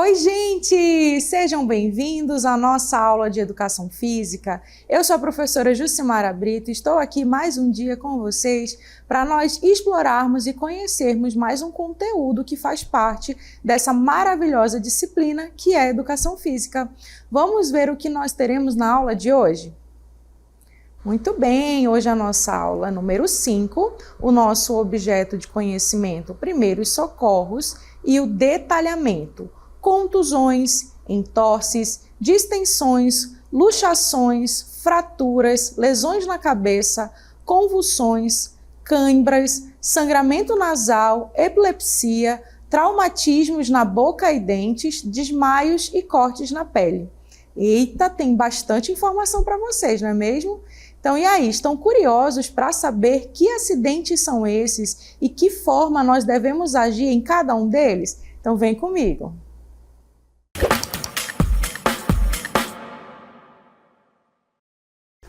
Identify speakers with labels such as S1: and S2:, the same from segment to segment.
S1: Oi, gente! Sejam bem-vindos à nossa aula de Educação Física. Eu sou a professora Jucimara Brito e estou aqui mais um dia com vocês para nós explorarmos e conhecermos mais um conteúdo que faz parte dessa maravilhosa disciplina que é a Educação Física. Vamos ver o que nós teremos na aula de hoje? Muito bem, hoje a nossa aula número 5, o nosso objeto de conhecimento, primeiros socorros e o detalhamento. Contusões, entorses, distensões, luxações, fraturas, lesões na cabeça, convulsões, câimbras, sangramento nasal, epilepsia, traumatismos na boca e dentes, desmaios e cortes na pele. Eita, tem bastante informação para vocês, não é mesmo? Então, e aí, estão curiosos para saber que acidentes são esses e que forma nós devemos agir em cada um deles? Então, vem comigo.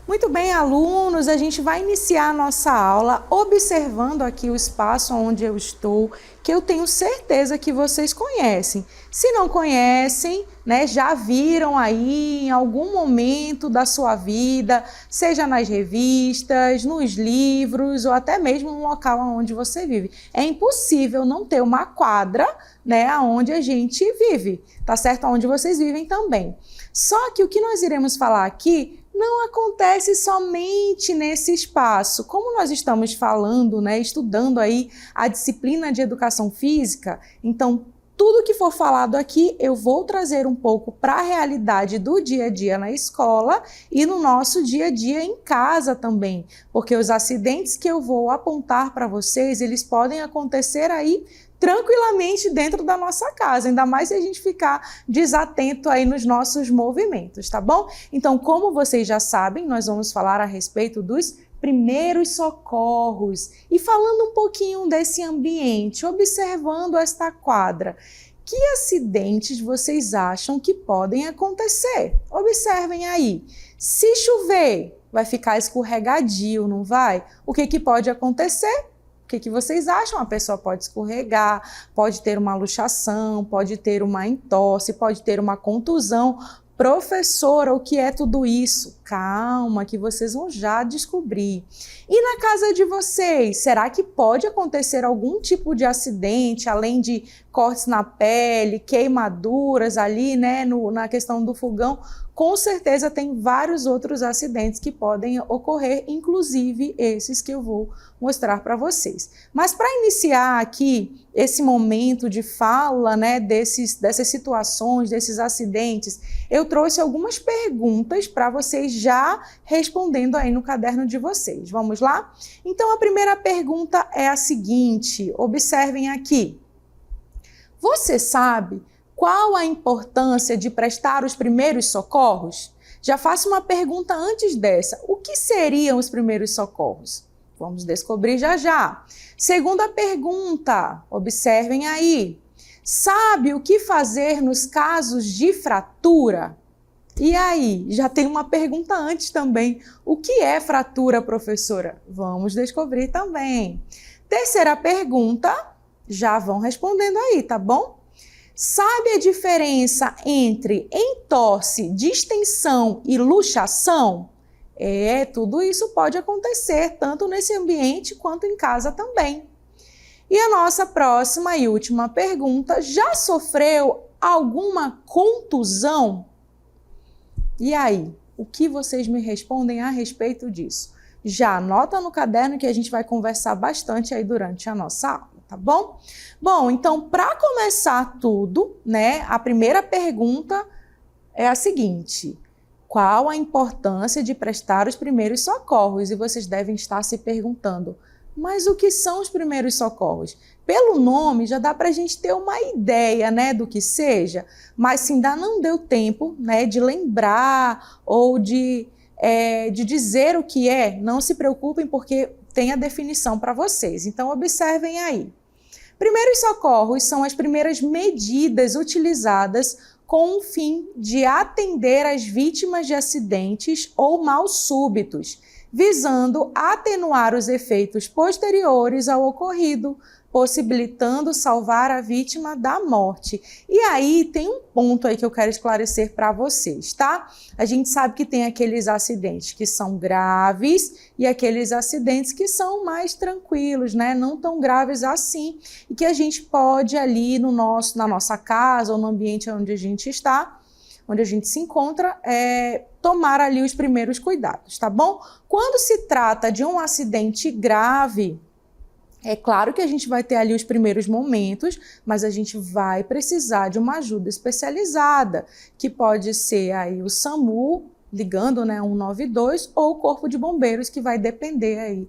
S1: Muito bem, alunos, a gente vai iniciar a nossa aula observando aqui o espaço onde eu estou, que eu tenho certeza que vocês conhecem. Se não conhecem, né, já viram aí em algum momento da sua vida, seja nas revistas, nos livros ou até mesmo no local onde você vive. É impossível não ter uma quadra, né, onde a gente vive, tá certo? Onde vocês vivem também. Só que o que nós iremos falar aqui não acontece somente nesse espaço. Como nós estamos falando, né, estudando aí a disciplina de Educação Física, então tudo que for falado aqui eu vou trazer um pouco para a realidade do dia a dia na escola e no nosso dia a dia em casa também, porque os acidentes que eu vou apontar para vocês, eles podem acontecer aí tranquilamente dentro da nossa casa, ainda mais se a gente ficar desatento aí nos nossos movimentos, tá bom? Então, como vocês já sabem, nós vamos falar a respeito dos primeiros socorros e falando um pouquinho desse ambiente, observando esta quadra. Que acidentes vocês acham que podem acontecer? Observem aí. Se chover, vai ficar escorregadio, não vai? O que pode acontecer? O que vocês acham? A pessoa pode escorregar, pode ter uma luxação, pode ter uma entorse, pode ter uma contusão. Professora, o que é tudo isso? Calma, que vocês vão já descobrir. E na casa de vocês, será que pode acontecer algum tipo de acidente, além de cortes na pele, queimaduras ali, né, na questão do fogão? Com certeza tem vários outros acidentes que podem ocorrer, inclusive esses que eu vou mostrar para vocês. Mas para iniciar aqui esse momento de fala, né, dessas situações, desses acidentes, eu trouxe algumas perguntas para vocês já respondendo aí no caderno de vocês. Vamos lá? Então a primeira pergunta é a seguinte, observem aqui. Você sabe qual a importância de prestar os primeiros socorros? Já faço uma pergunta antes dessa. O que seriam os primeiros socorros? Vamos descobrir já já. Segunda pergunta, observem aí. Sabe o que fazer nos casos de fratura? E aí, já tem uma pergunta antes também. O que é fratura, professora? Vamos descobrir também. Terceira pergunta, já vão respondendo aí, tá bom? Sabe a diferença entre entorse, distensão e luxação? Tudo isso pode acontecer, tanto nesse ambiente quanto em casa também. E a nossa próxima e última pergunta, já sofreu alguma contusão? E aí, o que vocês me respondem a respeito disso? Já anota no caderno que a gente vai conversar bastante aí durante a nossa aula, tá bom? Bom, então, para começar tudo, né, a primeira pergunta é a seguinte: qual a importância de prestar os primeiros socorros? E vocês devem estar se perguntando, mas o que são os primeiros socorros? Pelo nome já dá para a gente ter uma ideia, né, do que seja, mas se ainda não deu tempo, né, de lembrar ou de dizer o que é, não se preocupem porque tem a definição para vocês. Então observem aí. Primeiros socorros são as primeiras medidas utilizadas com o fim de atender as vítimas de acidentes ou mal súbitos, visando atenuar os efeitos posteriores ao ocorrido, possibilitando salvar a vítima da morte. E aí tem um ponto aí que eu quero esclarecer para vocês, tá? A gente sabe que tem aqueles acidentes que são graves e aqueles acidentes que são mais tranquilos, né? Não tão graves assim, e que a gente pode ali na nossa casa ou no ambiente onde a gente está, onde a gente se encontra, tomar ali os primeiros cuidados, tá bom? Quando se trata de um acidente grave, é claro que a gente vai ter ali os primeiros momentos, mas a gente vai precisar de uma ajuda especializada, que pode ser aí o SAMU, ligando, né, 192, ou o Corpo de Bombeiros, que vai depender aí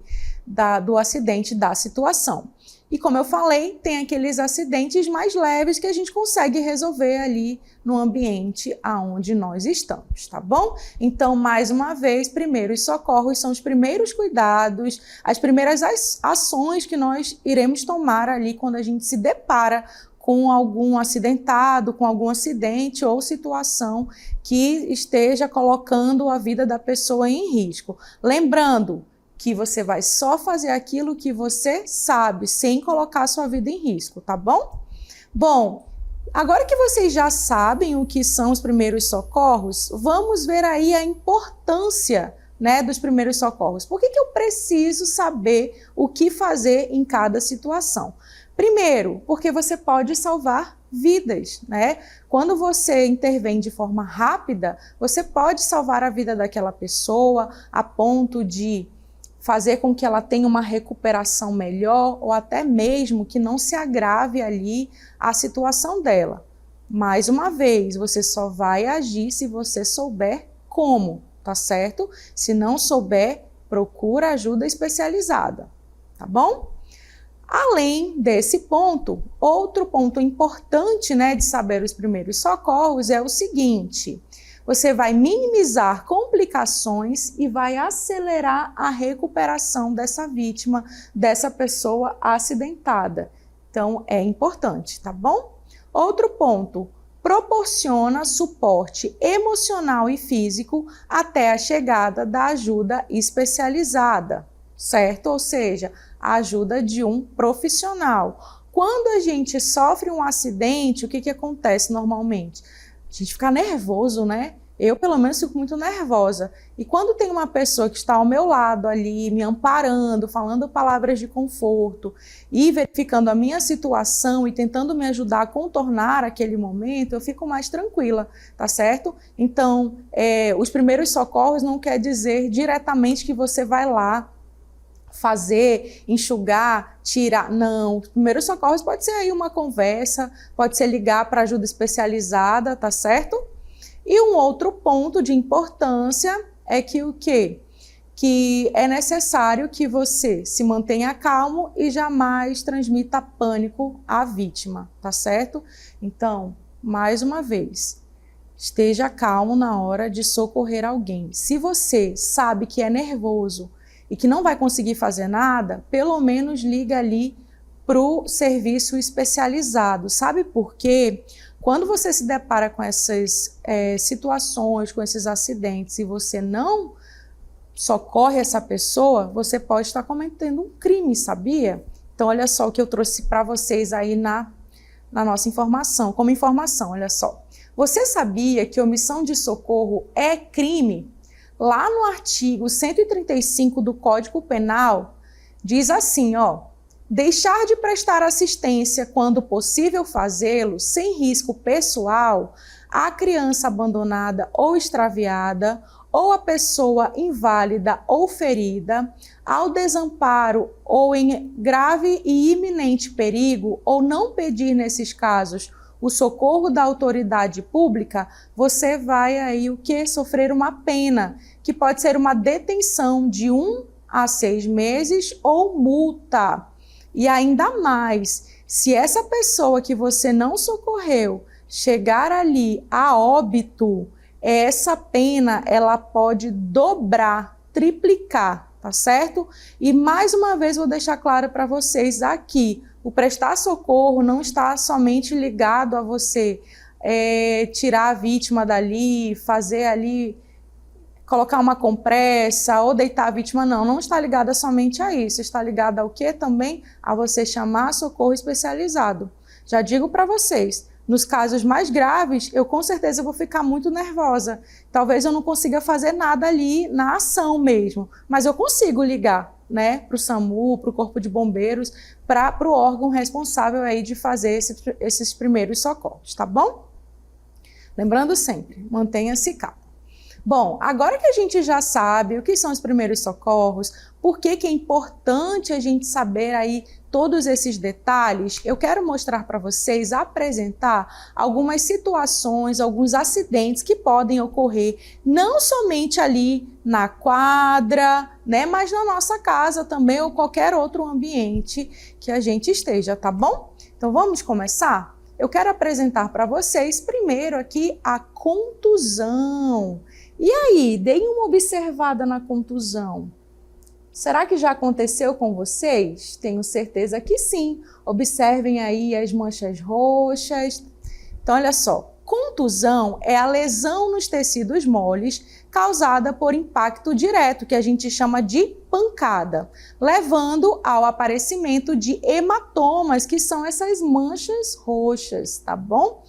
S1: do acidente, da situação. E como eu falei, tem aqueles acidentes mais leves que a gente consegue resolver ali no ambiente aonde nós estamos, tá bom? Então, mais uma vez, primeiros socorros são os primeiros cuidados, as primeiras ações que nós iremos tomar ali quando a gente se depara com algum acidentado, com algum acidente ou situação que esteja colocando a vida da pessoa em risco. Lembrando que você vai só fazer aquilo que você sabe, sem colocar a sua vida em risco, tá bom? Bom, agora que vocês já sabem o que são os primeiros socorros, vamos ver aí a importância, né, dos primeiros socorros. Por que eu preciso saber o que fazer em cada situação? Primeiro, porque você pode salvar vidas, né? Quando você intervém de forma rápida, você pode salvar a vida daquela pessoa a ponto de fazer com que ela tenha uma recuperação melhor ou até mesmo que não se agrave ali a situação dela. Mais uma vez, você só vai agir se você souber como, tá certo? Se não souber, procura ajuda especializada, tá bom? Além desse ponto, outro ponto importante, né, de saber os primeiros socorros é o seguinte: você vai minimizar complicações e vai acelerar a recuperação dessa vítima, dessa pessoa acidentada. Então, é importante, tá bom? Outro ponto, proporciona suporte emocional e físico até a chegada da ajuda especializada, certo? Ou seja, a ajuda de um profissional. Quando a gente sofre um acidente, o que acontece normalmente? A gente fica nervoso, né? Eu, pelo menos, fico muito nervosa. E quando tem uma pessoa que está ao meu lado ali, me amparando, falando palavras de conforto e verificando a minha situação e tentando me ajudar a contornar aquele momento, eu fico mais tranquila, tá certo? Então, os primeiros socorros não quer dizer diretamente que você vai lá fazer, enxugar, tirar. Não, os primeiros socorros pode ser aí uma conversa, pode ser ligar para ajuda especializada, tá certo? E um outro ponto de importância é que o quê? Que é necessário que você se mantenha calmo e jamais transmita pânico à vítima, tá certo? Então, mais uma vez, esteja calmo na hora de socorrer alguém. Se você sabe que é nervoso e que não vai conseguir fazer nada, pelo menos liga ali para o serviço especializado. Sabe por quê? Quando você se depara com essas situações, com esses acidentes, e você não socorre essa pessoa, você pode estar cometendo um crime, sabia? Então, olha só o que eu trouxe para vocês aí na nossa informação, como informação, olha só. Você sabia que omissão de socorro é crime? Lá no artigo 135 do Código Penal, diz assim, ó: deixar de prestar assistência quando possível fazê-lo, sem risco pessoal, à criança abandonada ou extraviada, ou à pessoa inválida ou ferida, ao desamparo ou em grave e iminente perigo, ou não pedir nesses casos o socorro da autoridade pública, você vai aí o que? Sofrer uma pena, que pode ser uma detenção de 1 a 6 meses ou multa. E ainda mais, se essa pessoa que você não socorreu chegar ali a óbito, essa pena ela pode dobrar, triplicar, tá certo? E mais uma vez vou deixar claro para vocês aqui, o prestar socorro não está somente ligado a você tirar a vítima dali, fazer ali colocar uma compressa ou deitar a vítima, não está ligada somente a isso, está ligada ao quê? Também a você chamar socorro especializado. Já digo para vocês, nos casos mais graves, eu com certeza vou ficar muito nervosa. Talvez eu não consiga fazer nada ali na ação mesmo, mas eu consigo ligar, né, para o SAMU, para o Corpo de Bombeiros, para o órgão responsável aí de fazer esses primeiros socorros, tá bom? Lembrando sempre, mantenha-se calmo. Bom, agora que a gente já sabe o que são os primeiros socorros, por que é importante a gente saber aí todos esses detalhes, eu quero mostrar para vocês, apresentar algumas situações, alguns acidentes que podem ocorrer, não somente ali na quadra, né, mas na nossa casa também ou qualquer outro ambiente que a gente esteja, tá bom? Então vamos começar? Eu quero apresentar para vocês primeiro aqui a contusão. E aí, deem uma observada na contusão. Será que já aconteceu com vocês? Tenho certeza que sim. Observem aí as manchas roxas. Então, olha só, contusão é a lesão nos tecidos moles causada por impacto direto, que a gente chama de pancada, levando ao aparecimento de hematomas, que são essas manchas roxas, tá bom?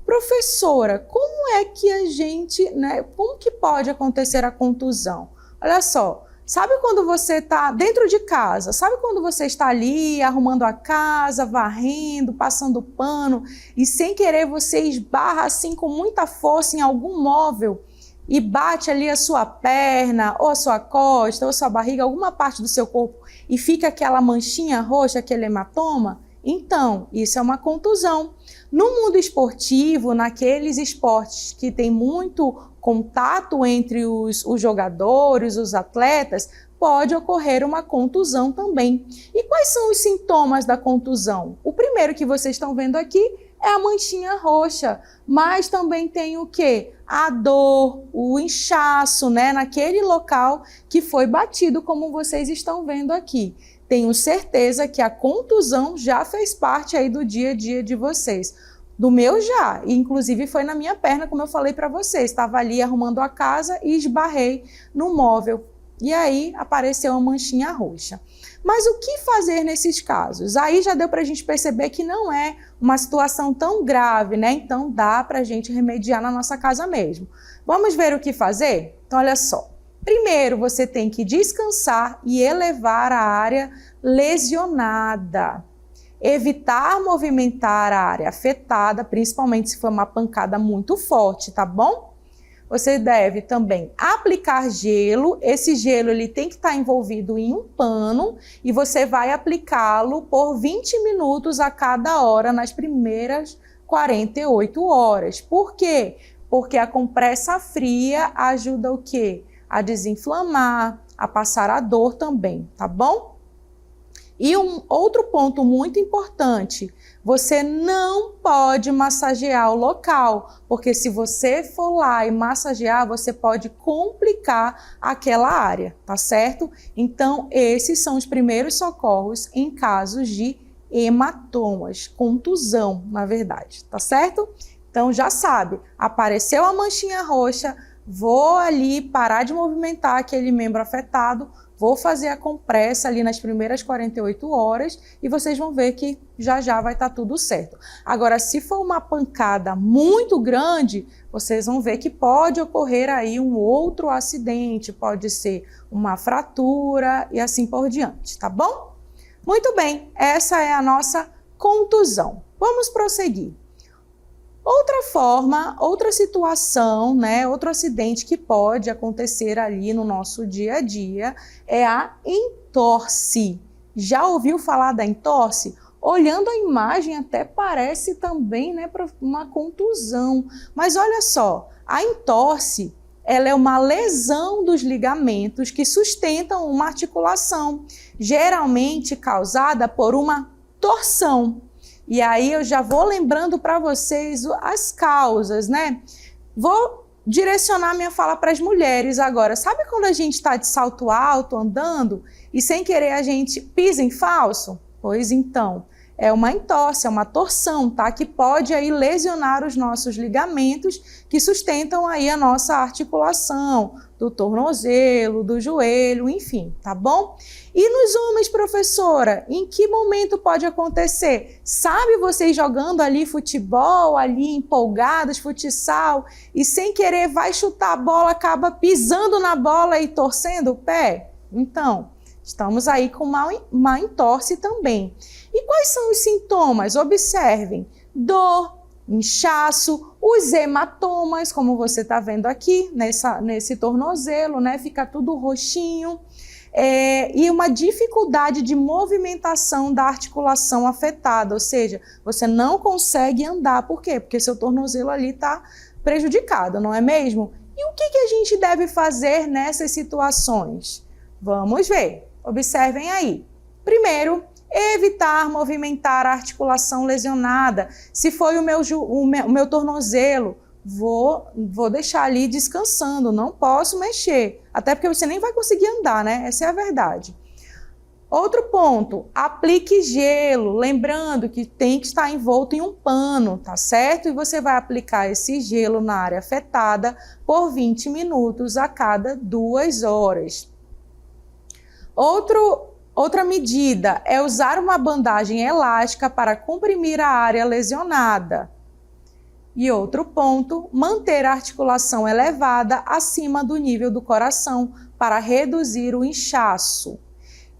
S1: Professora, como é que a gente, né, como que pode acontecer a contusão? Olha só, sabe quando você está dentro de casa, sabe quando você está ali arrumando a casa, varrendo, passando pano e sem querer você esbarra assim com muita força em algum móvel e bate ali a sua perna, ou a sua costa, ou a sua barriga, alguma parte do seu corpo e fica aquela manchinha roxa, aquele hematoma? Então, isso é uma contusão. No mundo esportivo, naqueles esportes que tem muito contato entre os jogadores, os atletas, pode ocorrer uma contusão também. E quais são os sintomas da contusão? O primeiro que vocês estão vendo aqui é a manchinha roxa, mas também tem o quê? A dor, o inchaço, né, naquele local que foi batido, como vocês estão vendo aqui. Tenho certeza que a contusão já fez parte aí do dia a dia de vocês. Do meu já, e inclusive foi na minha perna, como eu falei para vocês. Estava ali arrumando a casa e esbarrei no móvel. E aí apareceu uma manchinha roxa. Mas o que fazer nesses casos? Aí já deu para a gente perceber que não é uma situação tão grave, né? Então dá para a gente remediar na nossa casa mesmo. Vamos ver o que fazer? Então olha só. Primeiro, você tem que descansar e elevar a área lesionada. Evitar movimentar a área afetada, principalmente se for uma pancada muito forte, tá bom? Você deve também aplicar gelo. Esse gelo ele tem que estar envolvido em um pano e você vai aplicá-lo por 20 minutos a cada hora nas primeiras 48 horas. Por quê? Porque a compressa fria ajuda o quê? A desinflamar, a passar a dor também, tá bom? E um outro ponto muito importante, você não pode massagear o local, porque se você for lá e massagear, você pode complicar aquela área, tá certo? Então, esses são os primeiros socorros em casos de hematomas, contusão, na verdade, tá certo? Então, já sabe, apareceu a manchinha roxa, vou ali parar de movimentar aquele membro afetado, vou fazer a compressa ali nas primeiras 48 horas e vocês vão ver que já vai estar tudo certo. Agora, se for uma pancada muito grande, vocês vão ver que pode ocorrer aí um outro acidente, pode ser uma fratura e assim por diante, tá bom? Muito bem, essa é a nossa contusão. Vamos prosseguir. Outra forma, outra situação, né, outro acidente que pode acontecer ali no nosso dia a dia é a entorse. Já ouviu falar da entorse? Olhando a imagem até parece também, né, uma contusão. Mas olha só, a entorse, ela é uma lesão dos ligamentos que sustentam uma articulação, geralmente causada por uma torção. E aí eu já vou lembrando para vocês as causas, né? Vou direcionar minha fala para as mulheres agora. Sabe quando a gente está de salto alto andando e sem querer a gente pisa em falso? Pois então, é uma entorse, é uma torção, tá? Que pode aí lesionar os nossos ligamentos que sustentam aí a nossa articulação, do tornozelo, do joelho, enfim, tá bom? E nos homens, professora, em que momento pode acontecer? Sabe vocês jogando ali futebol, ali empolgados, futsal, e sem querer vai chutar a bola, acaba pisando na bola e torcendo o pé? Então, estamos aí com uma entorse também. E quais são os sintomas? Observem: dor, inchaço, os hematomas, como você está vendo aqui, nesse tornozelo, né? Fica tudo roxinho. E uma dificuldade de movimentação da articulação afetada, ou seja, você não consegue andar. Por quê? Porque seu tornozelo ali está prejudicado, não é mesmo? E o que a gente deve fazer nessas situações? Vamos ver. Observem aí. Primeiro, evitar movimentar a articulação lesionada. Se foi o meu tornozelo, vou deixar ali descansando, não posso mexer. Até porque você nem vai conseguir andar, né? Essa é a verdade. Outro ponto, aplique gelo, lembrando que tem que estar envolto em um pano, tá certo? E você vai aplicar esse gelo na área afetada por 20 minutos a cada 2 horas. Outra medida é usar uma bandagem elástica para comprimir a área lesionada. E outro ponto, manter a articulação elevada acima do nível do coração para reduzir o inchaço.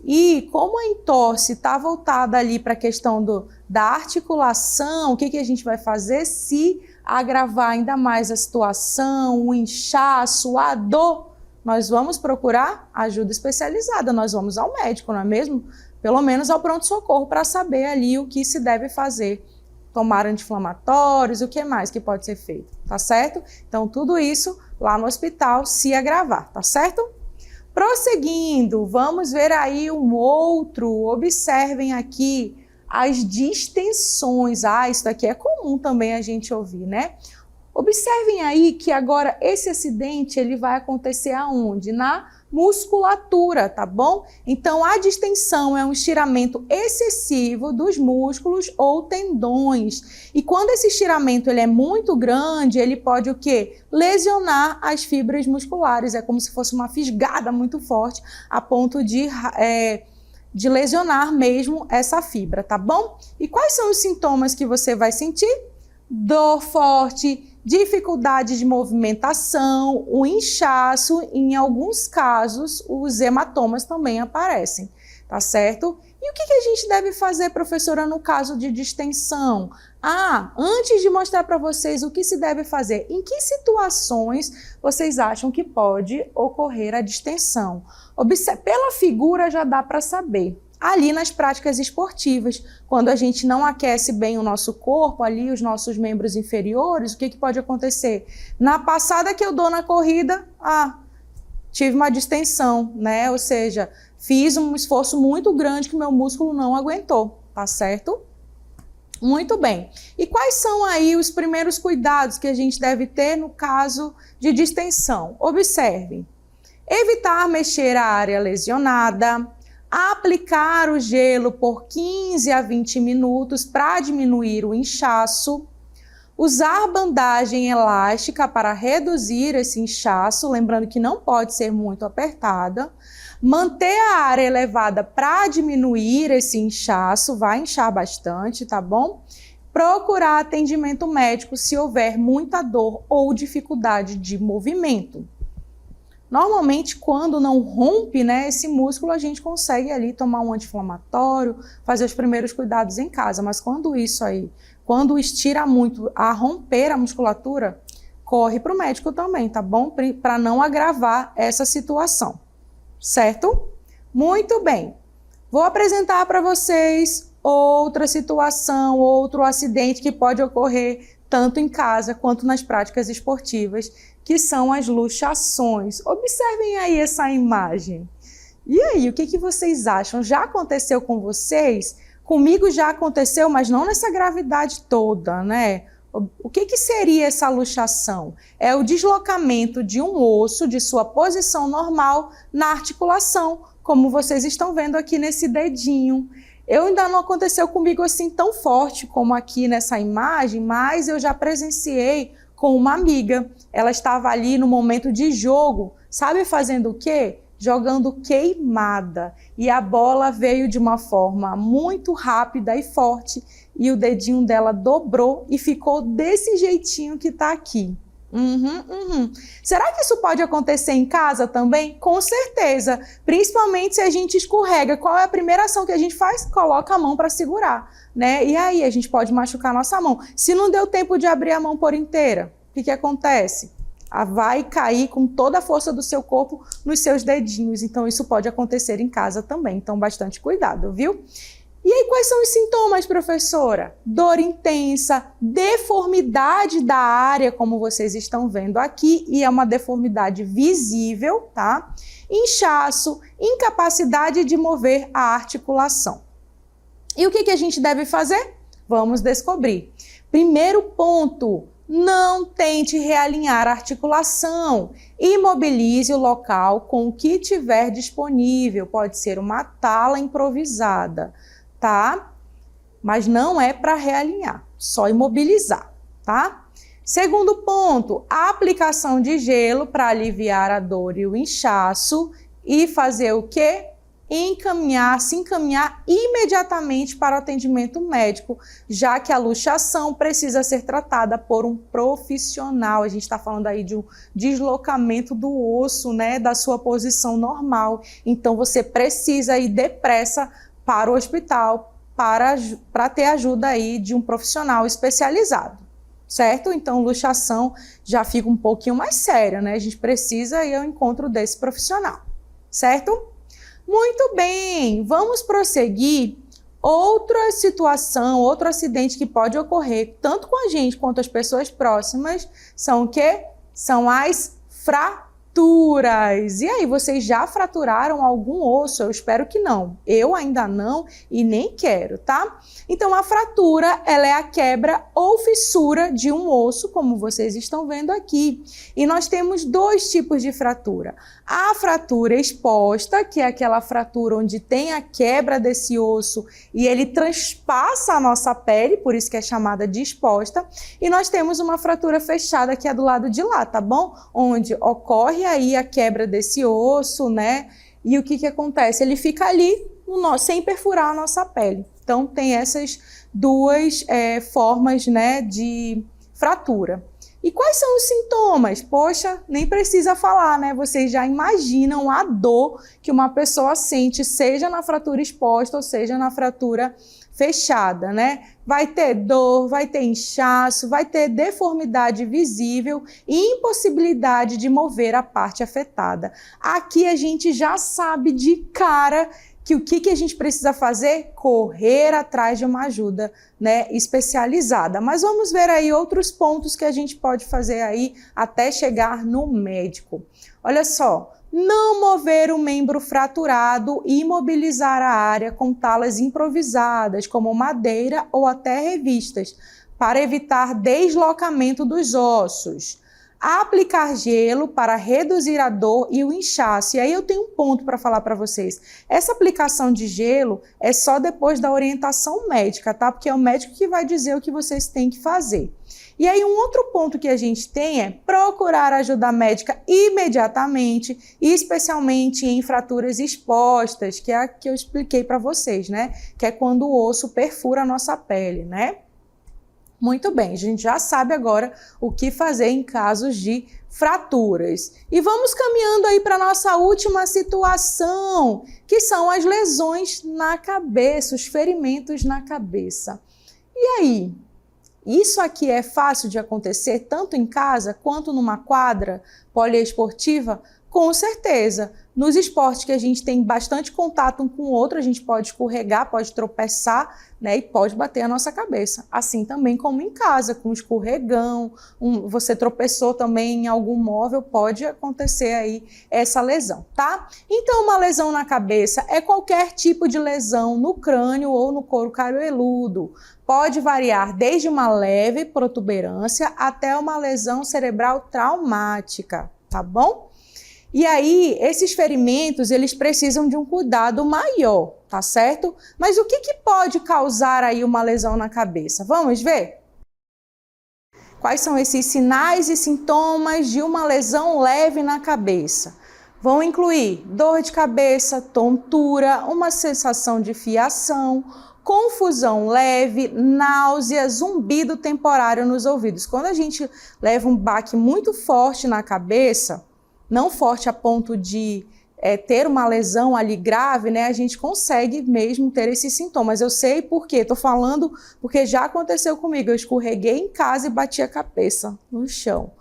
S1: E como a entorse está voltada ali para a questão da articulação, o que a gente vai fazer se agravar ainda mais a situação, o inchaço, a dor? Nós vamos procurar ajuda especializada, nós vamos ao médico, não é mesmo? Pelo menos ao pronto-socorro para saber ali o que se deve fazer. Tomar anti-inflamatórios, o que mais que pode ser feito, tá certo? Então, tudo isso lá no hospital se agravar, tá certo? Prosseguindo, vamos ver aí um outro. Observem aqui as distensões. Isso daqui é comum também a gente ouvir, né? Observem aí que agora esse acidente ele vai acontecer aonde? Na musculatura, tá bom? Então a distensão é um estiramento excessivo dos músculos ou tendões. E quando esse estiramento ele é muito grande, ele pode o quê? Lesionar as fibras musculares. É como se fosse uma fisgada muito forte a ponto de lesionar mesmo essa fibra, tá bom? E quais são os sintomas que você vai sentir? Dor forte, dificuldade de movimentação, o inchaço, em alguns casos os hematomas também aparecem, tá certo? E o que a gente deve fazer, professora, no caso de distensão? Antes de mostrar para vocês o que se deve fazer, em que situações vocês acham que pode ocorrer a distensão? Pela figura já dá para saber. Ali nas práticas esportivas, quando a gente não aquece bem o nosso corpo, ali os nossos membros inferiores, o que pode acontecer? Na passada que eu dou na corrida, tive uma distensão, né? Ou seja, fiz um esforço muito grande que o meu músculo não aguentou, tá certo? Muito bem. E quais são aí os primeiros cuidados que a gente deve ter no caso de distensão? Observem. Evitar mexer a área lesionada, aplicar o gelo por 15 a 20 minutos para diminuir o inchaço, usar bandagem elástica para reduzir esse inchaço, lembrando que não pode ser muito apertada, manter a área elevada para diminuir esse inchaço, vai inchar bastante, tá bom? Procurar atendimento médico se houver muita dor ou dificuldade de movimento. Normalmente, quando não rompe, né, esse músculo, a gente consegue ali tomar um anti-inflamatório, fazer os primeiros cuidados em casa, mas quando quando estira muito a romper a musculatura, corre para o médico também, tá bom? Para não agravar essa situação, certo? Muito bem. Vou apresentar para vocês outra situação, outro acidente que pode ocorrer tanto em casa quanto nas práticas esportivas, que são as luxações. Observem aí essa imagem. E aí, o que vocês acham? Já aconteceu com vocês? Comigo já aconteceu, mas não nessa gravidade toda, né? O que seria essa luxação? É o deslocamento de um osso de sua posição normal na articulação, como vocês estão vendo aqui nesse dedinho. Eu ainda não aconteceu comigo assim tão forte como aqui nessa imagem, mas eu já presenciei com uma amiga. Ela estava ali no momento de jogo, sabe fazendo o quê? Jogando queimada. E a bola veio de uma forma muito rápida e forte e o dedinho dela dobrou e ficou desse jeitinho que está aqui. Será que isso pode acontecer em casa também? Com certeza, principalmente se a gente escorrega. Qual é a primeira ação que a gente faz? Coloca a mão para segurar, né? E aí a gente pode machucar a nossa mão. Se não deu tempo de abrir a mão por inteira, o que acontece? Vai cair com toda a força do seu corpo nos seus dedinhos. Então isso pode acontecer em casa também. Então bastante cuidado, viu? E aí, quais são os sintomas, professora? Dor intensa, deformidade da área, como vocês estão vendo aqui, e é uma deformidade visível, tá? Inchaço, incapacidade de mover a articulação. E o que a gente deve fazer? Vamos descobrir. Primeiro ponto, não tente realinhar a articulação. Imobilize o local com o que tiver disponível. Pode ser uma tala improvisada, tá? Mas não é para realinhar, só imobilizar, tá? Segundo ponto, a aplicação de gelo para aliviar a dor e o inchaço e fazer o quê? Se encaminhar imediatamente para o atendimento médico, já que a luxação precisa ser tratada por um profissional. A gente está falando aí de um deslocamento do osso, né, da sua posição normal. Então você precisa ir depressa para o hospital para ter ajuda aí de um profissional especializado, certo? Então, luxação já fica um pouquinho mais séria, né? A gente precisa ir ao encontro desse profissional, certo? Muito bem, vamos prosseguir. Outra situação, outro acidente que pode ocorrer, tanto com a gente quanto as pessoas próximas, são o quê? São as fraturas. E aí, vocês já fraturaram algum osso? Eu espero que não. Eu ainda não e nem quero, tá? Então, a fratura, ela é a quebra ou fissura de um osso, como vocês estão vendo aqui. E nós temos dois tipos de fratura. A fratura exposta, que é aquela fratura onde tem a quebra desse osso e ele transpassa a nossa pele, por isso que é chamada de exposta. E nós temos uma fratura fechada, que é do lado de lá, tá bom? Onde ocorre aí a quebra desse osso, né? E o que acontece? Ele fica ali sem perfurar a nossa pele. Então, tem essas duas formas, né, de fratura. E quais são os sintomas? Poxa, nem precisa falar, né? Vocês já imaginam a dor que uma pessoa sente, seja na fratura exposta ou seja na fratura fechada, né? Vai ter dor, vai ter inchaço, vai ter deformidade visível e impossibilidade de mover a parte afetada. Aqui a gente já sabe de cara que o que a gente precisa fazer? Correr atrás de uma ajuda, né, especializada. Mas vamos ver aí outros pontos que a gente pode fazer aí até chegar no médico. Olha só, não mover o membro fraturado e imobilizar a área com talas improvisadas, como madeira ou até revistas, para evitar deslocamento dos ossos. Aplicar gelo para reduzir a dor e o inchaço. E aí eu tenho um ponto para falar para vocês. Essa aplicação de gelo é só depois da orientação médica, tá? Porque é o médico que vai dizer o que vocês têm que fazer. E aí um outro ponto que a gente tem é procurar ajuda médica imediatamente, especialmente em fraturas expostas, que é a que eu expliquei para vocês, né? Que é quando o osso perfura a nossa pele, né? Muito bem, a gente já sabe agora o que fazer em casos de fraturas. E vamos caminhando aí para a nossa última situação, que são as lesões na cabeça, os ferimentos na cabeça. E aí? Isso aqui é fácil de acontecer tanto em casa quanto numa quadra poliesportiva? Com certeza. Nos esportes que a gente tem bastante contato um com o outro, a gente pode escorregar, pode tropeçar, né, e pode bater a nossa cabeça. Assim também como em casa, com escorregão, você tropeçou também em algum móvel, pode acontecer aí essa lesão, tá? Então, uma lesão na cabeça é qualquer tipo de lesão no crânio ou no couro cabeludo. Pode variar desde uma leve protuberância até uma lesão cerebral traumática, tá bom? E aí, esses ferimentos, eles precisam de um cuidado maior, tá certo? Mas o que pode causar aí uma lesão na cabeça? Vamos ver? Quais são esses sinais e sintomas de uma lesão leve na cabeça? Vão incluir dor de cabeça, tontura, uma sensação de fiação, confusão leve, náusea, zumbido temporário nos ouvidos. Quando a gente leva um baque muito forte na cabeça, não forte a ponto de ter uma lesão ali grave, né? A gente consegue mesmo ter esses sintomas. Eu sei por quê, tô falando porque já aconteceu comigo. Eu escorreguei em casa e bati a cabeça no chão.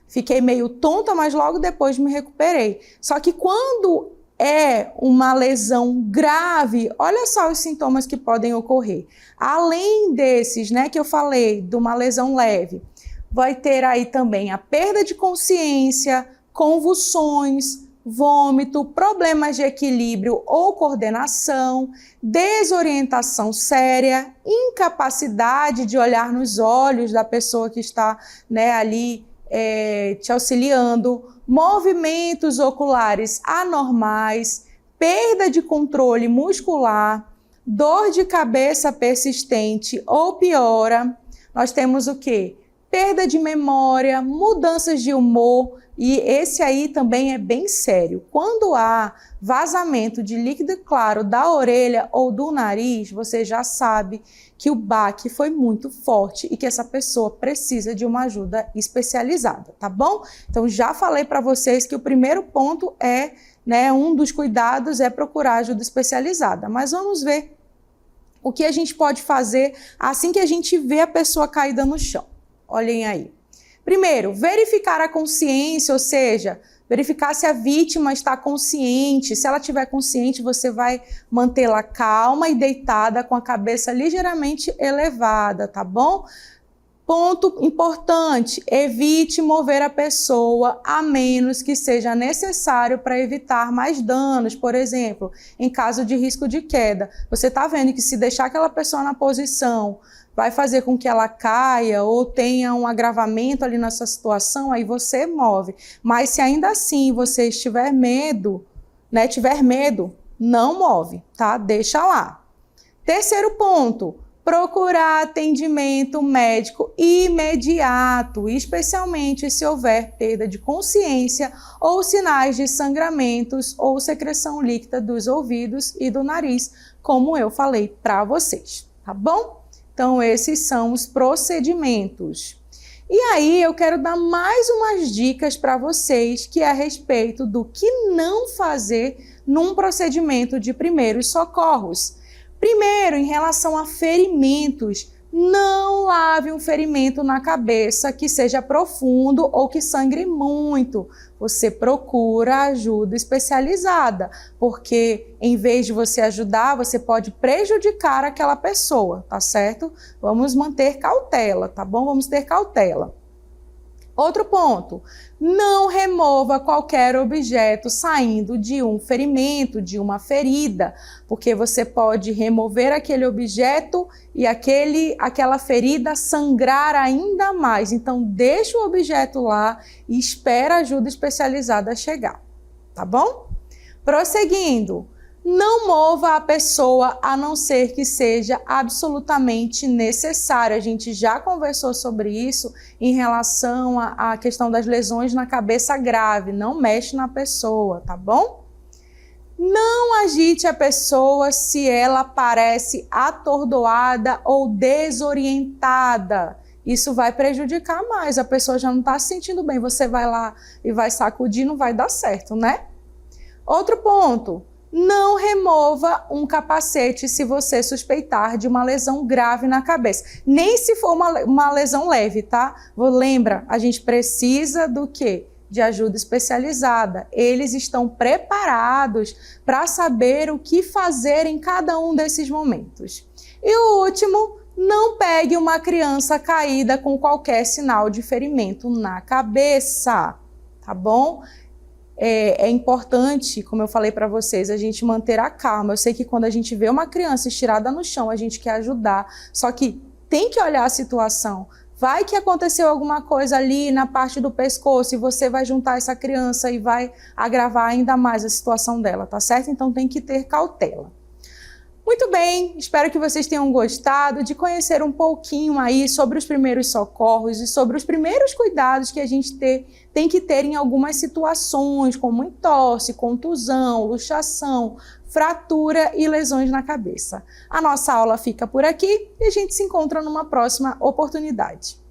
S1: Fiquei meio tonta, mas logo depois me recuperei. Só que quando é uma lesão grave, olha só os sintomas que podem ocorrer. Além desses, né, que eu falei, de uma lesão leve, vai ter aí também a perda de consciência, convulsões, vômito, problemas de equilíbrio ou coordenação, desorientação séria, incapacidade de olhar nos olhos da pessoa que está, né, ali te auxiliando, movimentos oculares anormais, perda de controle muscular, dor de cabeça persistente ou piora. Nós temos o quê? Perda de memória, mudanças de humor, e esse aí também é bem sério. Quando há vazamento de líquido claro da orelha ou do nariz, você já sabe que o baque foi muito forte e que essa pessoa precisa de uma ajuda especializada, tá bom? Então já falei para vocês que o primeiro ponto é, né, um dos cuidados é procurar ajuda especializada, mas vamos ver o que a gente pode fazer assim que a gente vê a pessoa caída no chão. Olhem aí. Primeiro, verificar a consciência, ou seja, verificar se a vítima está consciente. Se ela estiver consciente, você vai mantê-la calma e deitada com a cabeça ligeiramente elevada, tá bom? Ponto importante, evite mover a pessoa a menos que seja necessário para evitar mais danos. Por exemplo, em caso de risco de queda, você está vendo que se deixar aquela pessoa na posição vai fazer com que ela caia ou tenha um agravamento ali nessa situação, aí você move. Mas se ainda assim você tiver medo, não move, tá? Deixa lá. Terceiro ponto, procurar atendimento médico imediato, especialmente se houver perda de consciência ou sinais de sangramentos ou secreção líquida dos ouvidos e do nariz, como eu falei para vocês, tá bom? Então, esses são os procedimentos. E aí, eu quero dar mais umas dicas para vocês, que é a respeito do que não fazer num procedimento de primeiros socorros. Primeiro, em relação a ferimentos, não lave um ferimento na cabeça que seja profundo ou que sangre muito. Você procura ajuda especializada, porque em vez de você ajudar, você pode prejudicar aquela pessoa, tá certo? Vamos manter cautela, tá bom? Vamos ter cautela. Outro ponto, não remova qualquer objeto saindo de um ferimento, de uma ferida, porque você pode remover aquele objeto e aquela ferida sangrar ainda mais. Então, deixa o objeto lá e espera a ajuda especializada chegar, tá bom? Prosseguindo. Não mova a pessoa a não ser que seja absolutamente necessário. A gente já conversou sobre isso em relação à questão das lesões na cabeça grave. Não mexe na pessoa, tá bom? Não agite a pessoa se ela parece atordoada ou desorientada. Isso vai prejudicar mais. A pessoa já não está se sentindo bem. Você vai lá e vai sacudir, não vai dar certo, né? Outro ponto. Não remova um capacete se você suspeitar de uma lesão grave na cabeça. Nem se for uma lesão leve, tá? Lembra, a gente precisa do quê? De ajuda especializada. Eles estão preparados para saber o que fazer em cada um desses momentos. E o último, não pegue uma criança caída com qualquer sinal de ferimento na cabeça, tá bom? É importante, como eu falei para vocês, a gente manter a calma. Eu sei que quando a gente vê uma criança estirada no chão, a gente quer ajudar, só que tem que olhar a situação. Vai que aconteceu alguma coisa ali na parte do pescoço e você vai juntar essa criança e vai agravar ainda mais a situação dela, tá certo? Então tem que ter cautela. Muito bem, espero que vocês tenham gostado de conhecer um pouquinho aí sobre os primeiros socorros e sobre os primeiros cuidados que a gente tem que ter em algumas situações, como entorse, contusão, luxação, fratura e lesões na cabeça. A nossa aula fica por aqui e a gente se encontra numa próxima oportunidade.